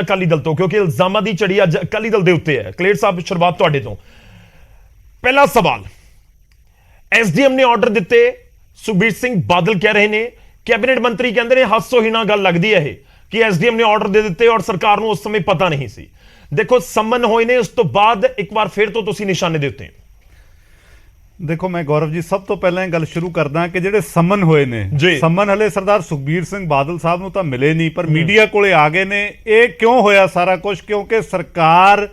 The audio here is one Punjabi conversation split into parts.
ਅਕਾਲੀ ਦਲ ਤੋਂ, ਕਿਉਂਕਿ ਇਲਜ਼ਾਮਾਂ ਦੀ ਝੜੀ ਅੱਜ ਅਕਾਲੀ ਦਲ ਦੇ ਉੱਤੇ ਹੈ। ਕਲੇਰ ਸਾਹਿਬ, ਸ਼ੁਰੂਆਤ ਤੁਹਾਡੇ ਤੋਂ। ਪਹਿਲਾ ਸਵਾਲ, ਐਸਡੀਐਮ ਨੇ ਆਰਡਰ ਦਿੱਤੇ, ਸੁਖਬੀਰ ਸਿੰਘ ਬਾਦਲ ਕਹਿ ਰਹੇ ਨੇ, ਕੈਬਨਿਟ ਮੰਤਰੀ ਕਹਿੰਦੇ ਨੇ ਹਾਸੋਹੀਣਾ ਗੱਲ ਲੱਗਦੀ ਹੈ ਇਹ ਕਿ ਐਸਡੀਐਮ ਨੇ ਆਰਡਰ ਦੇ ਦਿੱਤੇ ਔਰ ਸਰਕਾਰ ਨੂੰ ਉਸ ਸਮੇਂ ਪਤਾ ਨਹੀਂ ਸੀ। ਦੇਖੋ ਸਮਨ ਹੋਏ ਨੇ, ਉਸ ਤੋਂ ਬਾਅਦ ਇੱਕ ਵਾਰ ਫਿਰ ਤੋਂ ਤੁਸੀਂ ਨਿਸ਼ਾਨੇ ਦੇ ਉੱਤੇ। देखो मैं गौरव जी सब तो पहले गल शुरू करदा कि ਜਿਹੜੇ ਸਮਨ ਹੋਏ ਨੇ, ਸਮਨ ਹਲੇ ਸਰਦਾਰ ਸੁਖਬੀਰ ਸਿੰਘ ਬਾਦਲ ਸਾਹਿਬ ਨੂੰ ਤਾਂ ਮਿਲੇ ਨਹੀਂ, ਪਰ ਮੀਡੀਆ ਕੋਲੇ ਆ ਗਏ ਨੇ। ਇਹ ਕਿਉਂ ਹੋਇਆ ਸਾਰਾ ਕੁਝ? ਕਿਉਂਕਿ ਸਰਕਾਰ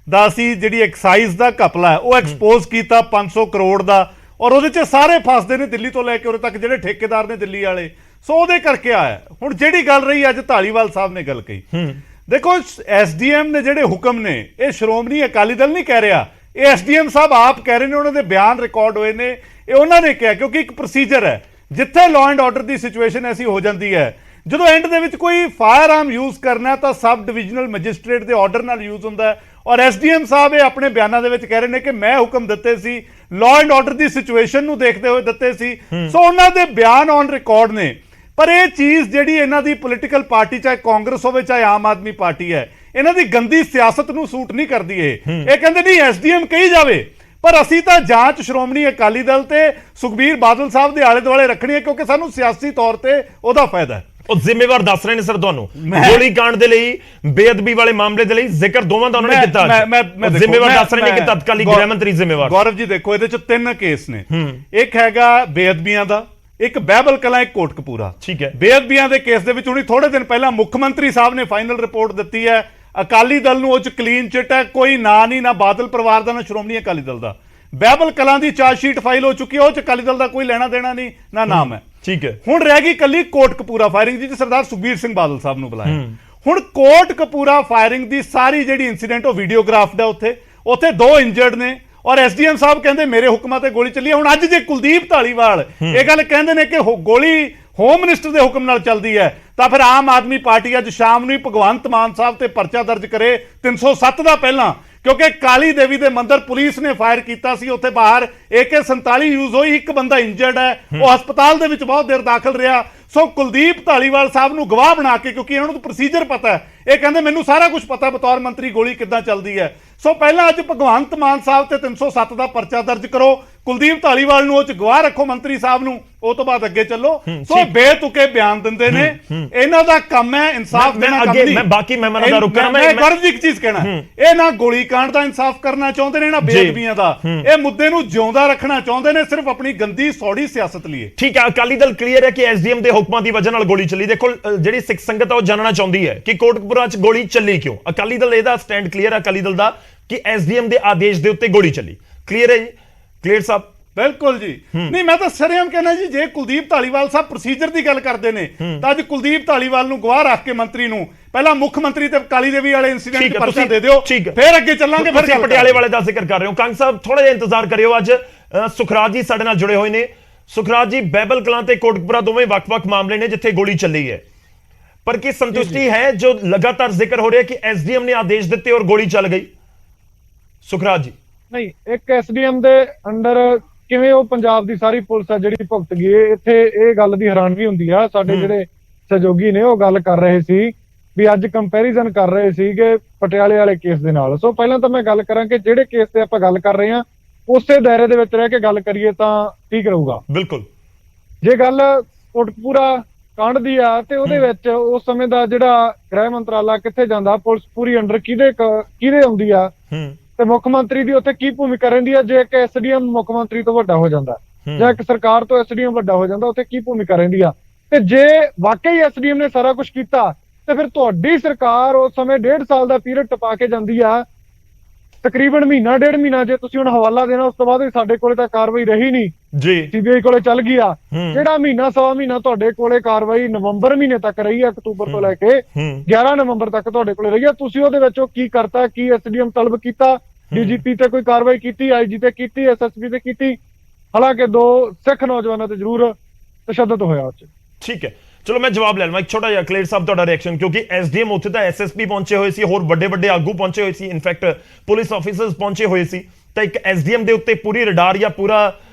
ਦਾ ਅਸੀਂ ਜਿਹੜੀ ਐਕਸਾਈਜ਼ ਦਾ ਘਪਲਾ ਹੈ ਉਹ ਐਕਸਪੋਜ਼ ਕੀਤਾ 500 ਕਰੋੜ ਦਾ, ਔਰ ਉਹਦੇ 'ਚ ਸਾਰੇ ਫਸਦੇ ਨੇ ਦਿੱਲੀ ਤੋਂ ਲੈ ਕੇ ਉਰੇ ਤੱਕ ਜਿਹੜੇ ਠੇਕੇਦਾਰ ਨੇ ਦਿੱਲੀ ਵਾਲੇ। ਸੋ ਉਹਦੇ ਕਰਕੇ ਆਇਆ। ਹੁਣ ਜਿਹੜੀ ਗੱਲ ਰਹੀ ਅੱਜ ਧਾਲੀਵਾਲ ਸਾਹਿਬ ਨੇ ਗੱਲ ਕਹੀ, ਦੇਖੋ ਐਸਡੀਐਮ ਨੇ ਜਿਹੜੇ ਹੁਕਮ ਨੇ ਇਹ ਸ਼੍ਰੋਮਣੀ ਅਕਾਲੀ ਦਲ ਨਹੀਂ ਕਹਿ ਰਿਹਾ, ਇਹ ਐਸਡੀਐਮ ਸਾਹਿਬ ਆਪ ਕਹਿ ਰਹੇ ਨੇ, ਉਹਨਾਂ ਦੇ ਬਿਆਨ ਰਿਕਾਰਡ ਹੋਏ ਨੇ। ਇਹ ਉਹਨਾਂ ਨੇ ਕਿਹਾ ਕਿਉਂਕਿ ਇੱਕ ਪ੍ਰੋਸੀਜਰ ਹੈ ਜਿੱਥੇ law and order the situation ਐਸੀ ਹੋ ਜਾਂਦੀ ਹੈ, ਜਦੋਂ ਐਂਡ ਦੇ ਵਿੱਚ ਕੋਈ ਫਾਇਰ ਆਰਮ ਯੂਜ਼ ਕਰਨਾ ਤਾਂ ਸਬ ਡਿਵੀਜ਼ਨਲ ਮੈਜਿਸਟ੍ਰੇਟ ਦੇ ਆਰਡਰ ਨਾਲ ਯੂਜ਼ ਹੁੰਦਾ ਹੈ। ਔਰ ਐਸਡੀਐਮ ਸਾਹਿਬ ਇਹ ਆਪਣੇ ਬਿਆਨਾਂ ਦੇ ਵਿੱਚ ਕਹਿ ਰਹੇ ਨੇ ਕਿ ਮੈਂ ਹੁਕਮ ਦਿੱਤੇ ਸੀ, law and order the situation ਨੂੰ ਦੇਖਦੇ ਹੋਏ ਦਿੱਤੇ ਸੀ। ਸੋ ਉਹਨਾਂ ਦੇ ਬਿਆਨ ਔਨ ਰਿਕਾਰਡ ਨੇ। ਪਰ ਇਹ ਚੀਜ਼ ਜਿਹੜੀ ਇਹਨਾਂ ਦੀ ਪੋਲੀਟੀਕਲ ਪਾਰਟੀ, ਚਾਹੇ ਕਾਂਗਰਸ ਹੋਵੇ ਚਾਹੇ ਆਮ ਆਦਮੀ ਪਾਰਟੀ ਹੈ, ਇਹਨਾਂ ਦੀ ਗੰਦੀ ਸਿਆਸਤ ਨੂੰ ਸੂਟ ਨਹੀਂ ਕਰਦੀ। ਇਹ ਕਹਿੰਦੇ ਨਹੀਂ ਐਸਡੀਐਮ ਕਹੀ ਜਾਵੇ, ਪਰ ਅਸੀਂ ਤਾਂ ਜਾਂਚ ਸ਼੍ਰੋਮਣੀ ਅਕਾਲੀ ਦਲ ਤੇ ਸੁਖਬੀਰ ਬਾਦਲ ਸਾਹਿਬ ਦੇ ਆਲੇ ਦੁਆਲੇ ਰੱਖਣੀ ਹੈ, ਕਿਉਂਕਿ ਸਾਨੂੰ ਸਿਆਸੀ ਤੌਰ ਤੇ ਉਹਦਾ ਫਾਇਦਾ ਹੈ। ਉਹ ਜ਼ਿੰਮੇਵਾਰ ਦੱਸ ਰਹੇ ਨੇ ਸਰ ਤੁਹਾਨੂੰ, ਗੋਲੀ ਕਾਂਡ ਦੇ ਲਈ, ਬੇਅਦਬੀ ਵਾਲੇ ਮਾਮਲੇ ਦੇ ਲਈ ਜ਼ਿਕਰ ਦੋਵਾਂ ਦਾ ਉਹਨਾਂ ਨੇ ਕੀਤਾ। ਜ਼ਿੰਮੇਵਾਰ ਦੱਸ ਰਹੇ ਨੇ ਕਿ ਤਤਕਾਲੀ ਗ੍ਰਹਿ ਮੰਤਰੀ ਜ਼ਿੰਮੇਵਾਰ। ਗੌਰਵ ਜੀ ਦੇਖੋ ਇਹਦੇ ਚ 3 ਕੇਸ ਨੇ। ਇੱਕ ਹੈਗਾ ਬੇਅਦਬੀਆਂ ਦਾ, ਇੱਕ ਬਹਿਬਲ ਕਲਾਂ, ਇੱਕ ਕੋਟਕਪੂਰਾ। ਠੀਕ ਹੈ। ਬੇਅਦਬੀਆਂ ਦੇ ਕੇਸ ਦੇ ਵਿੱਚ ਹੁਣੀ ਥੋੜੇ ਦਿਨ ਪਹਿਲਾਂ ਮੁੱਖ ਮੰਤਰੀ ਸਾਹਿਬ ਨੇ ਫਾਈਨਲ ਰਿਪੋਰਟ ਦਿੱਤੀ ਹੈ। ਅਕਾਲੀ ਦਲ ਨੂੰ ਉਹ ਚ ਕਲੀਨ ਚਿੱਟ ਹੈ, ਕੋਈ ਨਾਂ ਨਹੀਂ, ਨਾ ਬਾਦਲ ਪਰਿਵਾਰ ਦਾ ਨਾ ਸ਼੍ਰੋਮਣੀ ਅਕਾਲੀ ਦਲ ਦਾ। ਬਹਿਬਲ ਕਲਾਂ ਦੀ ਚਾਰਜ ਸ਼ੀਟ ਫਾਈਲ ਹੋ ਚੁੱਕੀ ਹੈ, ਉਹ ਚ ਅਕਾਲੀ ਦਲ ਦਾ ਕੋਈ ਲੈਣਾ ਦੇਣਾ ਨਹੀਂ, ਨਾ ਨਾਮ ਹੈ। ਠੀਕ ਹੈ। ਹੁਣ ਰਹਿ ਗਈ ਕੱਲੀ ਕੋਟਕਪੂਰਾ ਫਾਇਰਿੰਗ ਦੀ, ਸਰਦਾਰ ਸੁਖਬੀਰ ਸਿੰਘ ਬਾਦਲ ਸਾਹਿਬ ਨੂੰ ਬੁਲਾਇਆ। ਹੁਣ ਕੋਟਕਪੂਰਾ ਫਾਇਰਿੰਗ ਦੀ ਸਾਰੀ ਜਿਹੜੀ ਇਨਸੀਡੈਂਟ ਉਹ ਵੀਡੀਓਗ੍ਰਾਫਡ ਹੈ। ਉੱਥੇ 2 ਇੰਜਰਡ ਨੇ ਔਰ ਐਸਡੀਐਮ ਸਾਹਿਬ ਕਹਿੰਦੇ ਮੇਰੇ ਹੁਕਮਾਂ ਤੇ ਗੋਲੀ ਚੱਲੀ ਹੈ। ਹੁਣ ਅੱਜ ਜੇ ਕੁਲਦੀਪ ਧਾਲੀਵਾਲ ਇਹ ਗੱਲ ਕਹਿੰਦੇ ਨੇ ਕਿ ਗੋਲੀ ਹੋਮ ਮਿਨਿਸਟਰ ਦੇ ਹੁਕਮ ਨਾਲ ਚੱਲਦੀ ਹੈ, ਤਾਂ ਫਿਰ ਆਮ ਆਦਮੀ ਪਾਰਟੀ ਅੱਜ ਸ਼ਾਮ ਨੂੰ ਹੀ ਭਗਵੰਤ ਮਾਨ ਸਾਹਿਬ ਤੇ ਪਰਚਾ ਦਰਜ ਕਰੇ 307 ਦਾ ਪਹਿਲਾਂ, ਕਿਉਂਕਿ ਕਾਲੀ ਦੇਵੀ ਦੇ ਮੰਦਿਰ ਪੁਲਿਸ ਨੇ ਫਾਇਰ ਕੀਤਾ ਸੀ, ਉੱਥੇ ਬਾਹਰ AK-47 ਯੂਜ਼ ਹੋਈ, ਇੱਕ ਬੰਦਾ ਇੰਜਰਡ ਹੈ, ਉਹ ਹਸਪਤਾਲ ਦੇ ਵਿੱਚ ਬਹੁਤ ਦੇਰ ਦਾਖਲ ਰਿਹਾ। ਸੋ ਕੁਲਦੀਪ ਧਾਲੀਵਾਲ ਸਾਹਿਬ ਨੂੰ ਗਵਾਹ ਬਣਾ ਕੇ, ਕਿਉਂਕਿ ਇਹਨਾਂ ਨੂੰ ਪ੍ਰੋਸੀਜਰ ਪਤਾ ਹੈ, ਇਹ ਕਹਿੰਦੇ ਮੈਨੂੰ ਸਾਰਾ ਕੁਝ ਪਤਾ ਬਤੌਰ ਮੰਤਰੀ ਗੋਲੀ ਕਿੱਦਾਂ ਚੱਲਦੀ ਹੈ। ਸੋ ਪਹਿਲਾਂ ਅੱਜ ਭਗਵੰਤ ਮਾਨ ਸਾਹਿਬ ਤੇ 307 ਦਾ ਪਰਚਾ ਦਰਜ ਕਰੋ, ਕੁਲਦੀਪ ਧਾਲੀਵਾਲ ਨੂੰ ਉਹ ਚ ਗਵਾਹ ਰੱਖੋ ਮੰਤਰੀ ਸਾਹਿਬ ਨੂੰ, ਉਹ ਤੋਂ ਬਾਅਦ ਅੱਗੇ ਚੱਲੋ। ਸੋ ਬੇਤੁਕੇ ਬਿਆਨ ਦਿੰਦੇ ਨੇ, ਇਹਨਾਂ ਦਾ ਕੰਮ ਹੈ ਇਨਸਾਫ ਦੇਣਾ। ਮੈਂ ਬਾਕੀ ਮਹਿਮਾਨਾਂ ਦਾ ਰੁਕਣਾ, ਮੈਂ ਗੌਰਵ ਜੀ ਇੱਕ ਚੀਜ਼ ਕਹਿਣਾ, ਇਹ ਨਾ ਗੋਲੀ ਕਾਂਡ ਦਾ ਇਨਸਾਫ ਕਰਨਾ ਚਾਹੁੰਦੇ ਨੇ, ਨਾ ਬੇਅਦਬੀਆਂ ਦਾ। ਇਹ ਮੁੱਦੇ ਨੂੰ ਜਿਉਂਦਾ ਰੱਖਣਾ ਚਾਹੁੰਦੇ ਨੇ, ਸਿਰਫ ਆਪਣੀ ਗੰਦੀ ਸੌੜੀ ਸਿਆਸਤ ਲਈ। ਠੀਕ ਹੈ। ਅਕਾਲੀ ਦਲ ਕਲੀਅਰ ਹੈ ਕਿ ਐਸਡੀਐਮ ਦੇ ਹੁਕਮਾਂ ਦੀ ਵਜ੍ਹਾ ਨਾਲ ਗੋਲੀ ਚੱਲੀ। ਦੇਖੋ ਜਿਹੜੀ ਸਿੱਖ ਸੰਗਤ ਆ ਉਹ ਜਾਣਨਾ ਚਾਹੁੰਦੀ ਹੈ ਕਿ ਕੋਟਕਪੂਰਾ 'ਚ ਗੋਲੀ ਚੱਲੀ ਕਿਉਂ। ਅਕਾਲੀ ਦਲ ਇਹਦਾ ਸਟੈਂਡ ਕਲੀਅਰ ਹੈ, ਅਕਾਲੀ ਦਲ ਦਾ, ਕਿ ਐਸਡੀਐਮ ਦੇ ਆਦੇਸ਼ ਦੇ ਉੱਤੇ ਗੋਲੀ ਚੱਲੀ। ਕਲੀਅਰ ਹੈ ਜੀ ਕਲੀਅਰ ਸਾਹਿਬ? ਬਿਲਕੁਲ ਜੀ। ਨਹੀਂ ਮੈਂ ਤਾਂ ਸਰੇਆਮ ਕਹਿਣਾ ਜੀ, ਜੇ ਕੁਲਦੀਪ ਧਾਲੀਵਾਲ ਸਾਹਿਬ ਪ੍ਰੋਸੀਜਰ ਦੀ ਗੱਲ ਕਰਦੇ ਨੇ ਤਾਂ ਅੱਜ ਕੁਲਦੀਪ ਧਾਲੀਵਾਲ ਨੂੰ ਗਵਾਹ ਰੱਖ ਕੇ ਮੰਤਰੀ ਨੂੰ ਪਹਿਲਾਂ ਮੁੱਖ ਮੰਤਰੀ ਤੇ ਕਾਲੀ ਦੇਵੀ ਵਾਲੇ ਇਨਸੀਡੈਂਟ ਪਰਚਾ ਦੇ ਦਿਓ, ਫਿਰ ਅੱਗੇ ਚੱਲਾਂਗੇ। ਫਿਰ ਪਟਿਆਲੇ ਵਾਲੇ ਦਾ ਜ਼ਿਕਰ ਕਰ ਰਹੇ ਹੋ। ਕੰਗ ਸਾਹਿਬ ਥੋੜਾ ਜਿਹਾ ਇੰਤਜ਼ਾਰ ਕਰਿਓ, ਅੱਜ ਸੁਖਰਾਜ ਜੀ ਸਾਡੇ ਨਾਲ ਜੁੜੇ ਹੋਏ ਨੇ। ਸੁਖਰਾਜ ਜੀ, ਬਹਿਬਲ ਕਲਾਂ ਤੇ ਕੋਟਕਪੂਰਾ ਦੋਵੇਂ ਵੱਖ-ਵੱਖ ਮਾਮਲੇ ਨੇ ਜਿੱਥੇ ਗੋਲੀ ਚੱਲੀ ਹੈ, ਪਰ ਕੀ ਸੰਤੁਸ਼ਟੀ ਹੈ ਜੋ ਲਗਾਤਾਰ ਜ਼ਿਕਰ ਹੋ ਰਿਹਾ ਕਿ ਐਸਡੀਐਮ ਨੇ ਆਦੇਸ਼ ਦਿੱਤੇ ਔਰ ਗੋਲੀ ਚੱਲ ਗਈ? ਸੁਖਰਾਜ ਜੀ। ਨਹੀਂ, ਇੱਕ ਐਸਡੀਐਮ ਦੇ ਅੰਡਰ ਕਿਵੇਂ ਉਹ ਪੰਜਾਬ ਦੀ ਸਾਰੀ ਪੁਲਿਸ ਆ ਜਿਹੜੀ ਭੁਗਤ ਗਈ, ਇੱਥੇ ਇਹ ਗੱਲ ਦੀ ਹੈਰਾਨਗੀ ਹੁੰਦੀ ਆ। ਸਾਡੇ ਜਿਹੜੇ ਸਹਿਯੋਗੀ ਨੇ ਉਹ ਗੱਲ ਕਰ ਰਹੇ ਸੀ ਵੀ ਅੱਜ ਕੰਪੈਰੀਜ਼ਨ ਕਰ ਰਹੇ ਸੀ ਕਿ ਪਟਿਆਲੇ ਵਾਲੇ ਕੇਸ ਦੇ ਨਾਲ। ਸੋ ਪਹਿਲਾਂ ਤਾਂ ਮੈਂ ਗੱਲ ਕਰਾਂ ਕਿ ਜਿਹੜੇ ਕੇਸ ਤੇ ਆਪਾਂ ਗੱਲ ਕਰ ਰਹੇ ਹਾਂ ਉਸੇ ਦਾਇਰੇ ਦੇ ਵਿੱਚ ਰਹਿ ਕੇ ਗੱਲ ਕਰੀਏ ਤਾਂ ਠੀਕ ਰਹੂਗਾ। ਬਿਲਕੁਲ। ਜੇ ਗੱਲ ਕੋਟਕਪੂਰਾ ਕਾਂਡ ਦੀ ਆ ਤੇ ਉਹਦੇ ਵਿੱਚ ਉਸ ਸਮੇਂ ਦਾ ਜਿਹੜਾ ਗ੍ਰਹਿ ਮੰਤਰਾਲਾ ਕਿੱਥੇ ਜਾਂਦਾ, ਪੁਲਿਸ ਪੂਰੀ ਅੰਡਰ ਕਿਹਦੇ ਆਉਂਦੀ ਆ, ਤੇ ਮੁੱਖ ਮੰਤਰੀ ਦੀ ਉੱਥੇ ਕੀ ਭੂਮਿਕਾ ਰਹਿੰਦੀ ਆ। ਜੇ ਇੱਕ ਐਸਡੀਐਮ ਮੁੱਖ ਮੰਤਰੀ ਤੋਂ ਵੱਡਾ ਹੋ ਜਾਂਦਾ ਜਾਂ ਇੱਕ ਸਰਕਾਰ ਤੋਂ ਐਸਡੀਐਮ ਵੱਡਾ ਹੋ ਜਾਂਦਾ, ਉੱਥੇ ਕੀ ਭੂਮਿਕਾ ਰਹਿੰਦੀ ਆ। ਤੇ ਜੇ ਵਾਕਈ ਐਸਡੀਐਮ ਨੇ ਸਾਰਾ ਕੁਝ ਕੀਤਾ ਤੇ ਫਿਰ ਤੁਹਾਡੀ ਸਰਕਾਰ ਉਸ ਸਮੇਂ 1.5 ਸਾਲ ਦਾ ਪੀਰੀਅਡ ਟਪਾ ਕੇ ਜਾਂਦੀ ਆ, ਤਕਰੀਬਨ ਮਹੀਨਾ 1.5 ਮਹੀਨਾ। ਜੇ ਤੁਸੀਂ ਹੁਣ ਹਵਾਲਾ ਦੇਣਾ, ਉਸ ਤੋਂ ਬਾਅਦ ਸਾਡੇ ਕੋਲੇ ਤਾਂ ਕਾਰਵਾਈ ਰਹੀ ਨਹੀਂ ਜੀ, ਸੀਬੀਆਈ ਕੋਲੇ ਚੱਲ ਗਈ ਆ। ਜਿਹੜਾ ਮਹੀਨਾ ਸਵਾ ਮਹੀਨਾ ਤੁਹਾਡੇ ਕੋਲੇ ਕਾਰਵਾਈ ਨਵੰਬਰ ਮਹੀਨੇ ਤੱਕ ਰਹੀ ਆ, ਅਕਤੂਬਰ ਤੋਂ ਲੈ ਕੇ 11 ਨਵੰਬਰ ਤੱਕ ਤੁਹਾਡੇ ਕੋਲੇ ਰਹੀ ਆ, ਤੁਸੀਂ ਉਹਦੇ ਵਿੱਚ ਕੀ ਕਰਤਾ? ਕੀ ਐਸਡੀਐਮ ਤਲਬ ਕੀਤਾ? ਡੀਜੀਪੀ ਤੇ ਕੋਈ ਕਾਰਵਾਈ ਕੀਤੀ? ਆਈਜੀ ਤੇ ਕੀਤੀ? ਐਸਐਸਪੀ ਤੇ ਕੀਤੀ? ਹਾਲਾਂਕਿ 2 ਸਿੱਖ ਨੌਜਵਾਨਾਂ ਤੇ ਜ਼ਰੂਰ ਤਸ਼ੱਦਦ ਹੋਇਆ ਉਸ 'ਚ। ਠੀਕ ਹੈ, ਚਲੋ ਮੈਂ ਜਵਾਬ ਲੈ ਲਵਾਂ ਇੱਕ ਛੋਟਾ ਜਿਹਾ। ਕਲੇਰ ਸਾਹਿਬ ਤੁਹਾਡਾ ਰਿਐਕਸ਼ਨ, ਕਿਉਂਕਿ ਐਸਡੀਐਮ ਉੱਥੇ ਤਾਂ ਐਸਐਸਪੀ ਪਹੁੰਚੇ ਹੋਏ ਸੀ, ਹੋਰ ਵੱਡੇ ਵੱਡੇ ਆਗੂ ਪਹੁੰਚੇ ਹੋਏ ਸੀ, ਇਨਫੈਕਟ ਪੁਲਿਸ ਆਫੀਸਰਸ ਪਹੁੰਚੇ ਹੋਏ ਸੀ, ਤਾਂ ਇੱਕ ਐਸਡੀਐਮ ਦੇ ਉੱਤੇ ਪੂਰੀ ਰਡਾਰ ਜਾਂ ਪੂਰਾ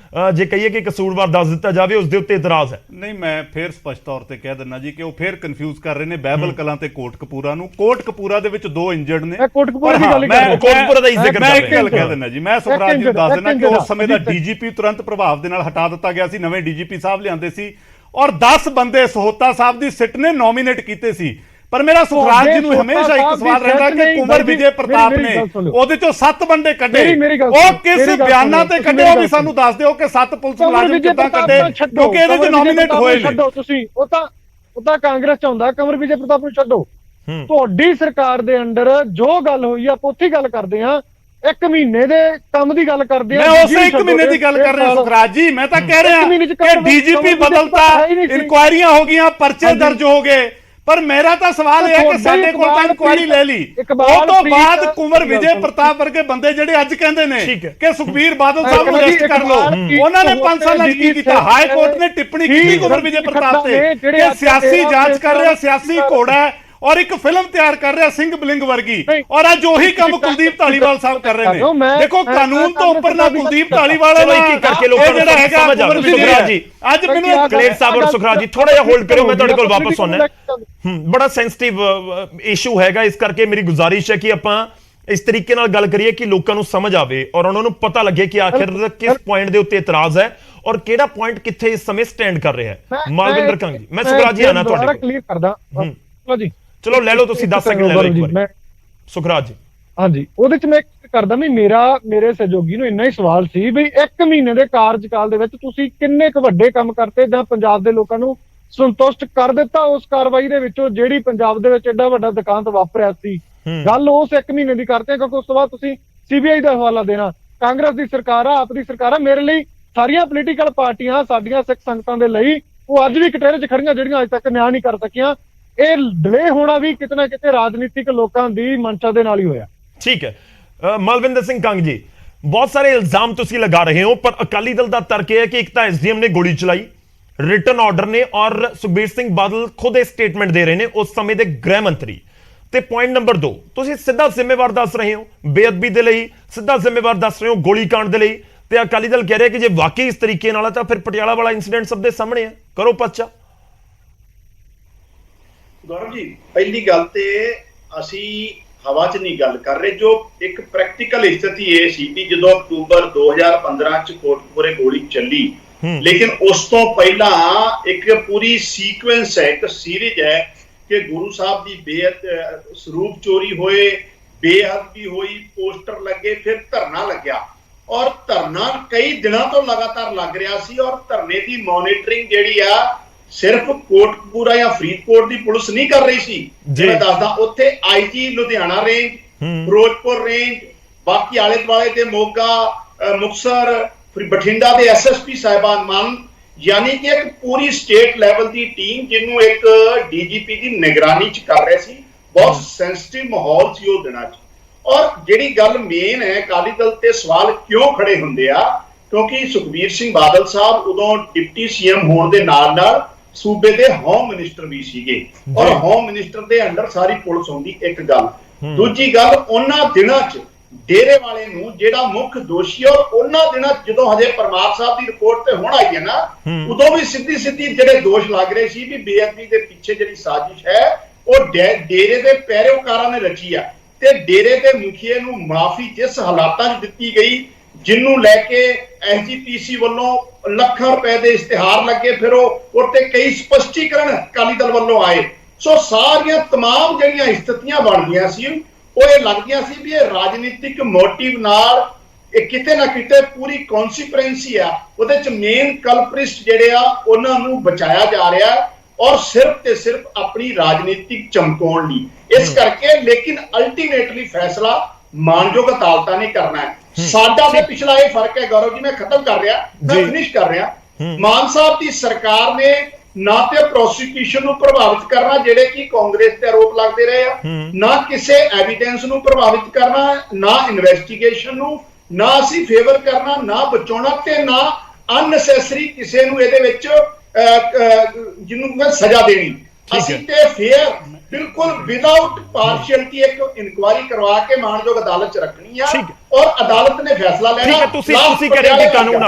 ਜੇ ਕਹੀਏ ਕਿ ਕਸੂਰਵਾਰ ਦੱਸ ਦਿੱਤਾ ਜਾਵੇ ਉਸ ਦੇ ਉੱਤੇ ਇਤਰਾਜ਼ ਹੈ? ਨਹੀਂ, ਮੈਂ ਫੇਰ ਸਪਸ਼ਟ ਤੌਰ ਤੇ ਕਹਿ ਦਿੰਦਾ ਜੀ ਕਿ ਉਹ ਫੇਰ ਕਨਫਿਊਜ਼ ਕਰ ਰਹੇ ਨੇ ਬਹਿਬਲ ਕਲਾਂ ਤੇ ਕੋਟਕਪੂਰਾ ਨੂੰ। ਕੋਟਕਪੂਰਾ ਦੇ ਵਿੱਚ 2 ਇੰਜਰਡ ਨੇ। ਕੋਟਕਪੂਰਾ ਦੀ ਗੱਲ ਮੈਂ ਕੋਟਕਪੂਰਾ ਦਾ ਹੀ ਜ਼ਿਕਰ ਮੈਂ ਕਰ ਇੱਕ ਗੱਲ ਕਹਿ ਦਿੰਦਾ ਜੀ, ਮੈਂ ਸੁਖਰਾਜ ਜੀ ਨੂੰ ਦੱਸ ਦਿੰਦਾ ਕਿ ਉਸ ਸਮੇਂ ਦਾ ਡੀਜੀਪੀ ਤੁਰੰਤ ਪ੍ਰਭਾਵ ਦੇ ਨਾਲ ਹਟਾ ਦਿੱਤਾ ਗਿਆ ਸੀ, ਨਵੇਂ ਡੀਜੀਪੀ ਸਾਹਿਬ ਲਿਆਂਦੇ ਸੀ ਔਰ 10 ਬੰਦੇ ਸੋਹਤਾ ਸਾਹਿਬ ਦੀ ਸਿੱਟ ਨੇ ਨੋਮੀਨੇਟ ਕੀਤੇ ਸੀ। ਪਰ ਮੇਰਾ ਸੁਖਰਾਜ ਜੀ ਨੂੰ ਹਮੇਸ਼ਾ ਇੱਕ ਸਵਾਲ ਰਹਿੰਦਾ ਕਿ ਕੁੰਵਰ ਵਿਜੇ ਪ੍ਰਤਾਪ ਨੇ ਉਹਦੇ ਚੋਂ 7 ਬੰਦੇ ਕੱਢੇ, ਉਹ ਕਿਸ ਬਿਆਨਾਂ ਤੇ ਕੱਢੇ ਉਹ ਵੀ ਸਾਨੂੰ ਦੱਸ ਦਿਓ ਕਿ 7 ਪੁਲਿਸ ਮੁਲਾਜ਼ਮ ਕਿੱਦਾਂ ਕੱਢੇ, ਕਿਉਂਕਿ ਇਹਦੇ ਚ ਨੋਮੀਨੇਟ ਹੋਏ ਨੇ। ਛੱਡੋ ਤੁਸੀਂ, ਉਹ ਤਾਂ ਕਾਂਗਰਸ ਚ ਹੁੰਦਾ। ਕੁੰਵਰ ਵਿਜੇ ਪ੍ਰਤਾਪ ਨੂੰ ਛੱਡੋ, ਤੁਹਾਡੀ ਸਰਕਾਰ ਦੇ ਅੰਡਰ ਜੋ ਗੱਲ ਹੋਈ ਆਪਾਂ ਉੱਥੇ ਗੱਲ ਕਰਦੇ ਹਾਂ। 1 ਮਹੀਨੇ ਦੇ ਕੰਮ ਦੀ ਗੱਲ ਕਰਦੇ ਆ। ਮੈਂ ਉਸੇ 1 ਮਹੀਨੇ ਦੀ ਗੱਲ ਕਰ ਰਿਹਾ ਸੁਖਰਾਜ ਜੀ। ਮੈਂ ਤਾਂ ਕਹਿ ਰਿਹਾ ਕਿ ਡੀਜੀਪੀ ਬਦਲਤਾ, ਇਨਕੁਆਇਰੀਆਂ ਹੋ ਗਈਆਂ, ਪਰਚੇ ਦਰਜ ਹੋ ਗਏ, ਪਰ ਮੇਰਾ ਤਾਂ ਸਵਾਲ ਇਹ ਹੈ ਕਿ ਸਾਡੇ ਕੋਲ ਤਾਂ ਇਨਕੁਆਇਰੀ ਲੈ ਲਈ, ਉਹ ਤੋਂ ਬਾਅਦ ਕੁੰਵਰ ਵਿਜੇ ਪ੍ਰਤਾਪ ਵਰਗੇ ਬੰਦੇ ਜਿਹੜੇ ਅੱਜ ਕਹਿੰਦੇ ਨੇ ਕਿ ਸੁਖਬੀਰ ਬਾਦਲ ਸਾਹਿਬ ਨੂੰ ਅਰੈਸਟ ਕਰ ਲਓ, ਉਹਨਾਂ ਨੇ 5 ਸਾਲਾਂ ਚ ਕੀ ਕੀਤਾ? ਹਾਈ ਕੋਰਟ ਨੇ ਟਿੱਪਣੀ ਕੀਤੀ ਕੁੰਵਰ ਵਿਜੇ ਪ੍ਰਤਾਪ ਤੇ ਕਿ ਸਿਆਸੀ ਜਾਂਚ ਕਰ ਰਿਹਾ, ਸਿਆਸੀ ਘੋੜਾ ਹੈ ਔਰ ਇੱਕ ਫਿਲਮ ਤਿਆਰ ਕਰ ਰਿਹਾ ਸਿੰਘ ਬਲਿੰਗ ਵਰਗੀ, ਔਰ ਅੱਜ ਉਹੀ ਕੰਮ ਕੁਲਦੀਪ ਧਾਲੀਵਾਲ ਸਾਹਿਬ ਕਰ ਰਹੇ ਨੇ। ਦੇਖੋ, ਕਾਨੂੰਨ ਤੋਂ ਉੱਪਰ ਨਾ ਕੁਲਦੀਪ ਧਾਲੀਵਾਲ ਹੈ, ਕਰਕੇ ਲੋਕਾਂ ਨੂੰ ਸਮਝ ਆ। ਸੁਖਰਾਜ ਜੀ, ਅੱਜ ਮੈਨੂੰ ਕਲੇਰ ਸਾਹਿਬ ਔਰ ਸੁਖਰਾਜ ਜੀ ਥੋੜਾ ਜਿਹਾ ਹੋਲਡ ਕਰਿਓ, ਮੈਂ ਤੁਹਾਡੇ ਕੋਲ ਵਾਪਸ ਆਉਣਾ। ਬੜਾ ਸੈਂਸਿਟਿਵ ਇਸ਼ੂ ਹੈਗਾ, ਇਸ ਕਰਕੇ ਮੇਰੀ ਗੁਜ਼ਾਰਿਸ਼ ਹੈ ਕਿ ਆਪਾਂ ਇਸ ਤਰੀਕੇ ਨਾਲ ਗੱਲ ਕਰੀਏ ਕਿ ਲੋਕਾਂ ਨੂੰ ਸਮਝ ਆਵੇ ਔਰ ਉਹਨਾਂ ਨੂੰ ਪਤਾ ਲੱਗੇ ਕਿ ਆਖਿਰ ਕਿਸ ਪੁਆਇੰਟ ਦੇ ਉੱਤੇ ਇਤਰਾਜ਼ ਹੈ ਔਰ ਕਿਹੜਾ ਪੁਆਇੰਟ ਕਿੱਥੇ ਇਸ ਸਮੇਂ ਸਟੈਂਡ ਕਰ ਰਿਹਾ ਹੈ। ਮਾਲਵਿੰਦਰ ਕੰਗ ਜੀ, ਮੈਂ ਸੁਖਰਾਜ ਜੀ ਆਣਾ ਤੁਹਾਡੇ ਕੋਲ ਕਲੀਅਰ ਕਰਦਾ। ਚਲੋ ਜੀ, ਚਲੋ ਲੈ ਲਓ ਤੁਸੀਂ 10 ਸੈਕਿੰਡ ਲੈ ਲਓ ਇੱਕ ਵਾਰ ਸੁਖਰਾਜ ਜੀ। ਹਾਂਜੀ, ਉਹਦੇ ਚ ਮੈਂ ਕਰਦਾ ਵੀ ਮੇਰੇ ਸਹਿਯੋਗੀ ਨੂੰ ਇੰਨਾ ਹੀ ਸਵਾਲ ਸੀ ਵੀ 1 ਮਹੀਨੇ ਦੇ ਕਾਰਜਕਾਲ ਦੇ ਵਿੱਚ ਤੁਸੀਂ ਕਿੰਨੇ ਕੁ ਵੱਡੇ ਕੰਮ ਕਰਤੇ ਜਾਂ ਪੰਜਾਬ ਦੇ ਲੋਕਾਂ ਨੂੰ ਸੰਤੁਸ਼ਟ ਕਰ ਦਿੱਤਾ ਉਸ ਕਾਰਵਾਈ ਦੇ ਵਿੱਚੋਂ ਜਿਹੜੀ ਪੰਜਾਬ ਦੇ ਵਿੱਚ ਐਡਾ ਵੱਡਾ ਦੁਕਾਨ ਵਾਪਰਿਆ ਸੀ। ਗੱਲ ਉਸ 1 ਮਹੀਨੇ ਦੀ ਕਰਦੇ ਕਿਉਂਕਿ ਉਸ ਤੋਂ ਬਾਅਦ ਤੁਸੀਂ ਸੀਬੀਆਈ ਦਾ ਹਵਾਲਾ ਦੇਣਾ। ਕਾਂਗਰਸ ਦੀ ਸਰਕਾਰ ਆ, ਆਪ ਦੀ ਸਰਕਾਰ ਆ, ਮੇਰੇ ਲਈ ਸਾਰੀਆਂ ਪੋਲੀਟੀਕਲ ਪਾਰਟੀਆਂ ਸਾਡੀਆਂ ਸਿੱਖ ਸੰਗਤਾਂ ਦੇ ਲਈ ਉਹ ਅੱਜ ਵੀ ਕਟਹਿਰੇ 'ਚ ਖੜੀਆਂ ਜਿਹੜੀਆਂ ਅੱਜ ਤੱਕ ਨਿਆਂ ਨਹੀਂ ਕਰ ਸਕੀਆਂ। ਇਹ ਡਿਲੇ ਹੋਣਾ ਵੀ ਕਿਤੇ ਨਾ ਕਿਤੇ ਰਾਜਨੀਤਿਕ ਲੋਕਾਂ ਦੀ ਮਨਸ਼ਾ ਦੇ ਨਾਲ ਹੀ ਹੋਇਆ। ਠੀਕ ਹੈ ਮਲਵਿੰਦਰ ਸਿੰਘ ਕੰਗ ਜੀ, ਬਹੁਤ ਸਾਰੇ ਇਲਜ਼ਾਮ ਤੁਸੀਂ ਲਗਾ ਰਹੇ ਹੋ, ਪਰ ਅਕਾਲੀ ਦਲ ਦਾ ਤਰਕ ਇਹ ਹੈ ਕਿ ਇੱਕ ਤਾਂ ਐਸਡੀਐਮ ਨੇ ਗੋਲੀ ਚਲਾਈ, ਰਿਟਨ ਆਰਡਰ ਨੇ, ਔਰ ਸੁਖਬੀਰ ਸਿੰਘ ਬਾਦਲ ਖੁਦ ਇਹ ਸਟੇਟਮੈਂਟ ਦੇ ਰਹੇ ਨੇ, ਉਸ ਸਮੇਂ ਦੇ ਗ੍ਰਹਿ ਮੰਤਰੀ। ਤੇ ਪੁਆਇੰਟ ਨੰਬਰ 2, ਤੁਸੀਂ ਸਿੱਧਾ ਜ਼ਿੰਮੇਵਾਰ ਦੱਸ ਰਹੇ ਹੋ ਬੇਅਦਬੀ ਦੇ ਲਈ, ਸਿੱਧਾ ਜ਼ਿੰਮੇਵਾਰ ਦੱਸ ਰਹੇ ਹੋ ਗੋਲੀ ਕਾਂਡ ਦੇ ਲਈ, ਤੇ ਅਕਾਲੀ ਦਲ ਕਹਿ ਰਿਹਾ ਕਿ ਜੇ ਵਾਕਈ ਇਸ ਤਰੀਕੇ ਨਾਲ ਹੈ ਤਾਂ ਫਿਰ ਪਟਿਆਲਾ ਵਾਲਾ ਇਨਸੀਡੈਂਟ ਸਭ ਦੇ ਸਾਹਮਣੇ ਹੈ, ਕਰੋ ਪਰਚਾ। ਗੌਰਵ ਜੀ, ਪਹਿਲੀ ਗੱਲ ਤੇ ਅਸੀਂ ਹਵਾ 'ਚ ਨਹੀਂ ਗੱਲ ਕਰ ਰਹੇ, ਜੋ ਇੱਕ ਪ੍ਰੈਕਟੀਕਲ ਸਥਿਤੀ ਇਹ ਸੀ ਕਿ ਜਦੋਂ ਅਕਤੂਬਰ 2015 ਚ ਕੋਟਕਪੂਰੇ ਗੋਲੀ ਚੱਲੀ, ਲੇਕਿਨ ਉਸ ਤੋਂ ਪਹਿਲਾਂ ਇੱਕ ਪੂਰੀ ਸੀਕੁਐਂਸ ਹੈ, ਇੱਕ ਸੀਰੀਜ਼ ਹੈ ਕਿ ਗੁਰੂ ਸਾਹਿਬ ਦੀ ਸਰੂਪ ਚੋਰੀ ਹੋਏ, ਬੇਅਦਬੀ ਹੋਈ, ਪੋਸਟਰ ਲੱਗੇ, ਫਿਰ ਧਰਨਾ ਲੱਗਿਆ, ਔਰ ਧਰਨਾ ਕਈ ਦਿਨਾਂ ਤੋਂ ਲਗਾਤਾਰ ਲੱਗ ਰਿਹਾ ਸੀ, ਔਰ ਧਰਨੇ ਦੀ ਮੋਨੀਟਰਿੰਗ ਜਿਹੜੀ ਆ ਸਿਰਫ ਕੋਟਕਪੂਰਾ ਜਾਂ ਫਰੀਦਕੋਟ ਦੀ ਪੁਲਿਸ ਨਹੀਂ ਕਰ ਰਹੀ ਸੀ। ਮੈਂ ਦੱਸਦਾ, ਉੱਥੇ IG Ludhiana range, Firozpur range, ਬਾਕੀ ਆਲੇ ਦੁਆਲੇ ਦੇ ਮੋਗਾ, ਮੁਕਤਸਰ, ਬਠਿੰਡਾ ਦੇ ਐਸਐਸਪੀ ਸਾਹਿਬਾਨ ਮੰਨ, ਯਾਨੀ ਕਿ ਇੱਕ ਪੂਰੀ ਸਟੇਟ ਲੈਵਲ ਦੀ ਟੀਮ ਜਿਹਨੂੰ ਇੱਕ ਡੀਜੀਪੀ ਦੀ ਨਿਗਰਾਨੀ 'ਚ ਕਰ ਰਹੇ ਸੀ। ਬਹੁਤ ਸੈਂਸਿਟਿਵ ਮਾਹੌਲ ਸੀ ਉਹ ਦਿਨਾਂ 'ਚ। ਔਰ ਜਿਹੜੀ ਗੱਲ ਮੇਨ ਹੈ, ਅਕਾਲੀ ਦਲ ਤੇ ਸਵਾਲ ਕਿਉਂ ਖੜੇ ਹੁੰਦੇ ਆ, ਕਿਉਂਕਿ ਸੁਖਬੀਰ ਸਿੰਘ ਬਾਦਲ ਸਾਹਿਬ ਉਦੋਂ ਡਿਪਟੀ ਸੀਐਮ ਹੋਣ ਦੇ ਨਾਲ ਨਾਲ ਸੂਬੇ ਦੇ ਹੋਮ ਮਿਨਿਸਟਰ ਵੀ ਸੀਗੇ, ਔਰ ਹੋਮ ਮਿਨਿਸਟਰ ਦੇ ਅੰਡਰ ਸਾਰੀ ਪੁਲਿਸ ਹੁੰਦੀ। ਇੱਕ ਗੱਲ, ਦੂਜੀ ਗੱਲ, ਉਹਨਾਂ ਦਿਨਾਂ 'ਚ ਡੇਰੇ ਵਾਲੇ ਨੂੰ ਜਿਹੜਾ ਮੁੱਖ ਦੋਸ਼ੀ, ਔਰ ਉਹਨਾਂ ਦਿਨਾਂ ਜਦੋਂ ਹਜੇ ਪਰਮਾਰ ਸਾਹਿਬ ਦੀ ਰਿਪੋਰਟ ਤੇ ਹੁਣ ਆਈ ਹੈ ਨਾ, ਉਦੋਂ ਵੀ ਸਿੱਧੀ ਜਿਹੜੇ ਦੋਸ਼ ਲੱਗ ਰਹੇ ਸੀ ਵੀ ਬੇਅਦਬੀ ਦੇ ਪਿੱਛੇ ਜਿਹੜੀ ਸਾਜ਼ਿਸ਼ ਹੈ ਉਹ ਡੇਰੇ ਦੇ ਪੈਰੋਕਾਰਾਂ ਨੇ ਰਚੀ ਆ, ਤੇ ਡੇਰੇ ਦੇ ਮੁਖੀਏ ਨੂੰ ਮਾਫੀ ਜਿਸ ਹਾਲਾਤਾਂ 'ਚ ਦਿੱਤੀ ਗਈ, ਜਿਹਨੂੰ ਲੈ ਕੇ ਐਸਜੀਪੀਸੀ ਵੱਲੋਂ ਲੱਖਾਂ ਰੁਪਏ ਦੇ ਇਸ਼ਤਿਹਾਰ ਲੱਗੇ, ਫਿਰ ਉਹ ਤੇ ਕਈ ਸਪਸ਼ਟੀਕਰਨ ਅਕਾਲੀ ਦਲ ਵੱਲੋਂ ਆਏ। ਸੋ ਸਾਰੀਆਂ ਤਮਾਮ ਜਿਹੜੀਆਂ ਸਥਿਤੀਆਂ ਬਣ ਗਈਆਂ ਸੀ, ਉਹ ਇਹ ਲੱਗਦੀਆਂ ਸੀ ਵੀ ਇਹ ਰਾਜਨੀਤਿਕ ਮੋਟਿਵ ਨਾਲ ਇਹ ਕਿਤੇ ਨਾ ਕਿਤੇ ਪੂਰੀ ਕਨਸੀਕੁਐਂਸੀ ਆ, ਉਹਦੇ ਚ ਮੇਨ ਕਲਪ੍ਰਿਟ ਜਿਹੜੇ ਆ ਉਹਨਾਂ ਨੂੰ ਬਚਾਇਆ ਜਾ ਰਿਹਾ, ਔਰ ਸਿਰਫ ਤੇ ਸਿਰਫ ਆਪਣੀ ਰਾਜਨੀਤਿਕ ਚਮਕਾਉਣ ਲਈ। ਇਸ ਕਰਕੇ ਲੇਕਿਨ ਅਲਟੀਮੇਟਲੀ ਫੈਸਲਾ ਮਾਨਯੋਗ ਅਦਾਲਤਾਂ ਨੇ ਕਰਨਾ ਹੈ। ਸਾਡਾ ਤੇ ਪਿਛਲਾ ਇਹ ਫਰਕ ਹੈ ਗੌਰਵ ਜੀ, ਮੈਂ ਖਤਮ ਕਰ ਰਿਹਾ, ਮੈਂ ਫਿਨਿਸ਼ ਕਰ ਰਿਹਾ। ਮਾਨ ਸਾਹਿਬ ਦੀ ਸਰਕਾਰ ਨੇ ਨਾ ਤੇ ਪ੍ਰੋਸੀਕਿਊਸ਼ਨ ਨੂੰ ਪ੍ਰਭਾਵਿਤ ਕਰਨਾ, ਜਿਹੜੇ ਕਿ ਕਾਂਗਰਸ ਤੇ ਆਰੋਪ ਲੱਗਦੇ ਰਹੇ ਆ, ਨਾ ਕਿਸੇ ਐਵੀਡੈਂਸ ਨੂੰ ਪ੍ਰਭਾਵਿਤ ਕਰਨਾ, ਨਾ ਇਨਵੈਸਟੀਗੇਸ਼ਨ ਨੂੰ, ਨਾ ਅਸੀਂ ਫੇਵਰ ਕਰਨਾ, ਨਾ ਬਚਾਉਣਾ, ਤੇ ਨਾ ਅਨਨੈਸੈਸਰੀ ਕਿਸੇ ਨੂੰ ਇਹਦੇ ਵਿੱਚ ਜਿਹਨੂੰ ਸਜ਼ਾ ਦੇਣੀ। ਅਸੀਂ ਤੇ ਫੇਅਰ ਬਿਲਕੁਲ ਵਿਦਆਊਟ ਪਾਰਸ਼ੀਅਲਟੀ ਇੱਕ ਇਨਕੁਆਇਰੀ ਕਰਵਾ ਕੇ ਮਾਨਯੋਗ ਅਦਾਲਤ 'ਚ ਰੱਖਣੀ ਆ ਔਰ ਅਦਾਲਤ ਨੇ ਫੈਸਲਾ ਲੈਣਾ। ਠੀਕ ਹੈ, ਤੁਸੀਂ ਕਰੇਗੀ ਕਾਨੂੰਨ।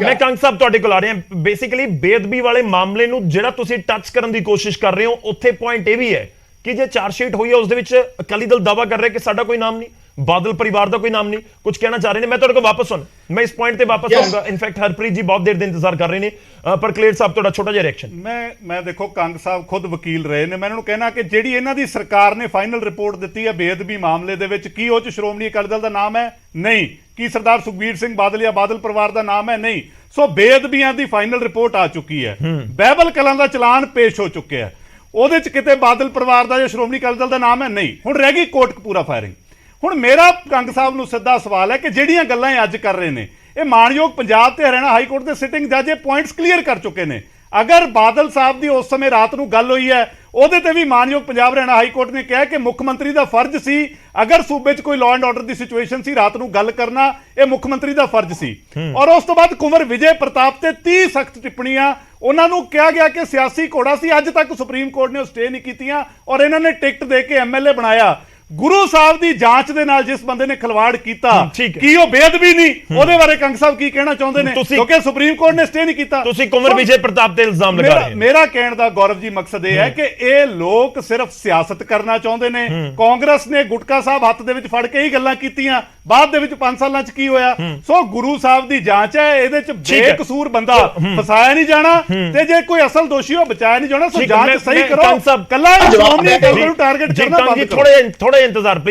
ਮੈਂ ਕੰਗ ਸਾਹਿਬ ਤੁਹਾਡੇ ਕੋਲ ਆ ਰਿਹਾ। ਬੇਸਿਕਲੀ ਬੇਅਦਬੀ ਵਾਲੇ ਮਾਮਲੇ ਨੂੰ ਜਿਹੜਾ ਤੁਸੀਂ ਟੱਚ ਕਰਨ ਦੀ ਕੋਸ਼ਿਸ਼ ਕਰ ਰਹੇ ਹੋ, ਉੱਥੇ ਪੁਆਇੰਟ ਇਹ ਵੀ ਹੈ ਕਿ ਜੇ ਚਾਰਜਸ਼ੀਟ ਹੋਈ ਹੈ ਉਸ ਦੇ ਵਿੱਚ ਅਕਾਲੀ ਦਲ ਦਾਅਵਾ ਕਰ ਰਿਹਾ ਕਿ ਸਾਡਾ ਕੋਈ ਨਾਮ ਨਹੀਂ, ਬਾਦਲ ਪਰਿਵਾਰ ਦਾ ਕੋਈ ਨਾਮ ਨਹੀਂ, ਕੁਝ ਕਹਿਣਾ ਚਾਹ ਰਹੇ ਨੇ। ਮੈਂ ਤੁਹਾਡੇ ਕੋਲ ਵਾਪਸ ਸੁਣ, ਮੈਂ ਇਸ ਪੁਆਇੰਟ ਤੇ ਵਾਪਸ ਆਉਂਗਾ। ਇਨਫੈਕਟ ਹਰਪ੍ਰੀਤ ਜੀ ਬਹੁਤ ਦੇਰ ਦੇ ਇੰਤਜ਼ਾਰ ਕਰ ਰਹੇ ਨੇ, ਪਰ ਕਲੇਰ ਸਾਹਿਬ ਤੁਹਾਡਾ ਛੋਟਾ ਜਿਹਾ ਰਿਐਕਸ਼ਨ। ਮੈਂ ਦੇਖੋ ਕੰਗ ਸਾਹਿਬ ਖੁਦ ਵਕੀਲ ਰਹੇ ਨੇ, ਮੈਂ ਇਹਨਾਂ ਨੂੰ ਕਹਿਣਾ ਕਿ ਜਿਹੜੀ ਇਹਨਾਂ ਦੀ ਸਰਕਾਰ ਨੇ ਫਾਈਨਲ ਰਿਪੋਰਟ ਦਿੱਤੀ ਹੈ ਬੇਅਦਬੀ ਮਾਮਲੇ ਦੇ ਵਿੱਚ, ਕੀ ਉਹ 'ਚ ਸ਼੍ਰੋਮਣੀ ਅਕਾਲੀ ਦਲ ਦਾ ਨਾਮ ਹੈ? ਨਹੀਂ। ਕੀ ਸਰਦਾਰ ਸੁਖਬੀਰ ਸਿੰਘ ਬਾਦਲ ਜਾਂ ਬਾਦਲ ਪਰਿਵਾਰ ਦਾ ਨਾਮ ਹੈ? ਨਹੀਂ। ਸੋ ਬੇਅਦਬੀਆਂ ਦੀ ਫਾਈਨਲ ਰਿਪੋਰਟ ਆ ਚੁੱਕੀ ਹੈ, ਬਹਿਬਲ ਕਲਾਂ ਦਾ ਚਲਾਨ ਪੇਸ਼ ਹੋ ਚੁੱਕਿਆ ਹੈ, ਉਹਦੇ 'ਚ ਕਿਤੇ ਬਾਦਲ ਪਰਿਵਾਰ ਦਾ ਜਾਂ ਸ਼੍ਰੋਮਣੀ ਅਕਾਲੀ ਦਲ ਦਾ ਨਾਮ ਹੈ? ਨਹੀਂ। ਹੁਣ ਰਹਿ ਗਈ ਕੋਟਕਪੂਰਾ ਫਾਇਰਿੰਗ। ਹੁਣ ਮੇਰਾ ਕੰਗ ਸਾਹਿਬ ਨੂੰ ਸਿੱਧਾ ਸਵਾਲ ਹੈ ਕਿ ਜਿਹੜੀਆਂ ਗੱਲਾਂ ਇਹ ਅੱਜ ਕਰ ਰਹੇ ਨੇ, ਇਹ ਮਾਣਯੋਗ ਪੰਜਾਬ ਤੇ ਹਰਿਆਣਾ ਹਾਈ ਕੋਰਟ ਦੇ ਸਿਟਿੰਗ ਜੱਜ ਇਹ ਪੁਆਇੰਟਸ ਕਲੀਅਰ ਕਰ ਚੁੱਕੇ ਨੇ। ਅਗਰ ਬਾਦਲ ਸਾਹਿਬ ਦੀ ਉਸ ਸਮੇਂ ਰਾਤ ਨੂੰ ਗੱਲ ਹੋਈ ਹੈ, ਉਹਦੇ ਤੇ ਵੀ ਮਾਣਯੋਗ ਪੰਜਾਬ ਹਰਿਆਣਾ ਹਾਈ ਕੋਰਟ ਨੇ ਕਿਹਾ ਕਿ ਮੁੱਖ ਮੰਤਰੀ ਦਾ ਫਰਜ਼ ਸੀ, ਅਗਰ ਸੂਬੇ 'ਚ ਕੋਈ law and order the situation ਸੀ, ਰਾਤ ਨੂੰ ਗੱਲ ਕਰਨਾ ਇਹ ਮੁੱਖ ਮੰਤਰੀ ਦਾ ਫਰਜ਼ ਸੀ। ਔਰ ਉਸ ਤੋਂ ਬਾਅਦ ਕੁੰਵਰ ਵਿਜੇ ਪ੍ਰਤਾਪ ਤੇ 30 ਸਖਤ ਟਿੱਪਣੀਆਂ, ਉਹਨਾਂ ਨੂੰ ਕਿਹਾ ਗਿਆ ਕਿ ਸਿਆਸੀ ਘੋੜਾ ਸੀ। ਅੱਜ ਤੱਕ ਸੁਪਰੀਮ ਕੋਰਟ ਨੇ ਉਹ ਸਟੇ ਨਹੀਂ ਕੀਤੀਆਂ ਔਰ ਇਹਨਾਂ ਨੇ ਟਿਕਟ ਦੇ ਕੇ ਐਮਐਲਏ ਬਣਾਇਆ। ਗੁਰੂ ਸਾਹਿਬ ਦੀ ਜਾਂਚ ਦੇ ਨਾਲ ਜਿਸ ਬੰਦੇ ਨੇ ਖਿਲਵਾੜ ਕੀਤਾ, ਕੀ ਉਹ ਬੇਅਦਬੀ ਨਹੀਂ? ਉਹਦੇ ਬਾਰੇ ਕੰਗ ਸਾਹਿਬ ਕੀ ਕਹਿਣਾ ਚਾਹੁੰਦੇ ਨੇ? ਕਿਉਂਕਿ ਸੁਪਰੀਮ ਕੋਰਟ ਨੇ ਸਟੇ ਨਹੀਂ ਕੀਤਾ। ਤੁਸੀਂ ਕੁੰਵਰ ਵਿਜੇ ਪ੍ਰਤਾਪ ਤੇ ਇਲਜ਼ਾਮ ਲਗਾ ਰਹੇ ਹੋ। ਮੇਰਾ ਕਹਿਣ ਦਾ ਗੌਰਵ ਜੀ ਮਕਸਦ ਇਹ ਹੈ ਕਿ ਇਹ ਲੋਕ ਸਿਰਫ ਸਿਆਸਤ ਕਰਨਾ ਚਾਹੁੰਦੇ ਨੇ। ਕਾਂਗਰਸ ਨੇ ਗੁਟਕਾ ਸਾਹਿਬ ਹੱਥ ਦੇ ਵਿੱਚ ਫੜ ਕੇ ਹੀ ਗੱਲਾਂ ਕੀਤੀਆਂ, ਬਾਅਦ ਦੇ ਵਿੱਚ 5 ਸਾਲਾਂ 'ਚ ਕੀ ਹੋਇਆ? ਸੋ ਗੁਰੂ ਸਾਹਿਬ ਦੀ ਜਾਂਚ ਹੈ, ਇਹਦੇ 'ਚ ਬੇਕਸੂਰ ਬੰਦਾ ਫਸਾਇਆ ਨਹੀਂ ਜਾਣਾ ਤੇ ਜੇ ਕੋਈ ਅਸਲ ਦੋਸ਼ੀ ਉਹ ਬਚਾਇਆ ਨਹੀਂ ਜਾਣਾ। ਸੋ ਜਾਂਚ ਸਹੀ ਕਰੋ, ਕੱਲਾ ਸ਼੍ਰੋਮਣੀ ਅਕਾਲੀ ਦਲ ਨੂੰ ਟਾਰਗੇਟ ਕਰਨਾ ਬੰਦ ਕਰੋ। ਥੋੜੇ ਇੰਤਜ਼ਾਰ ਪਲੀਜ਼।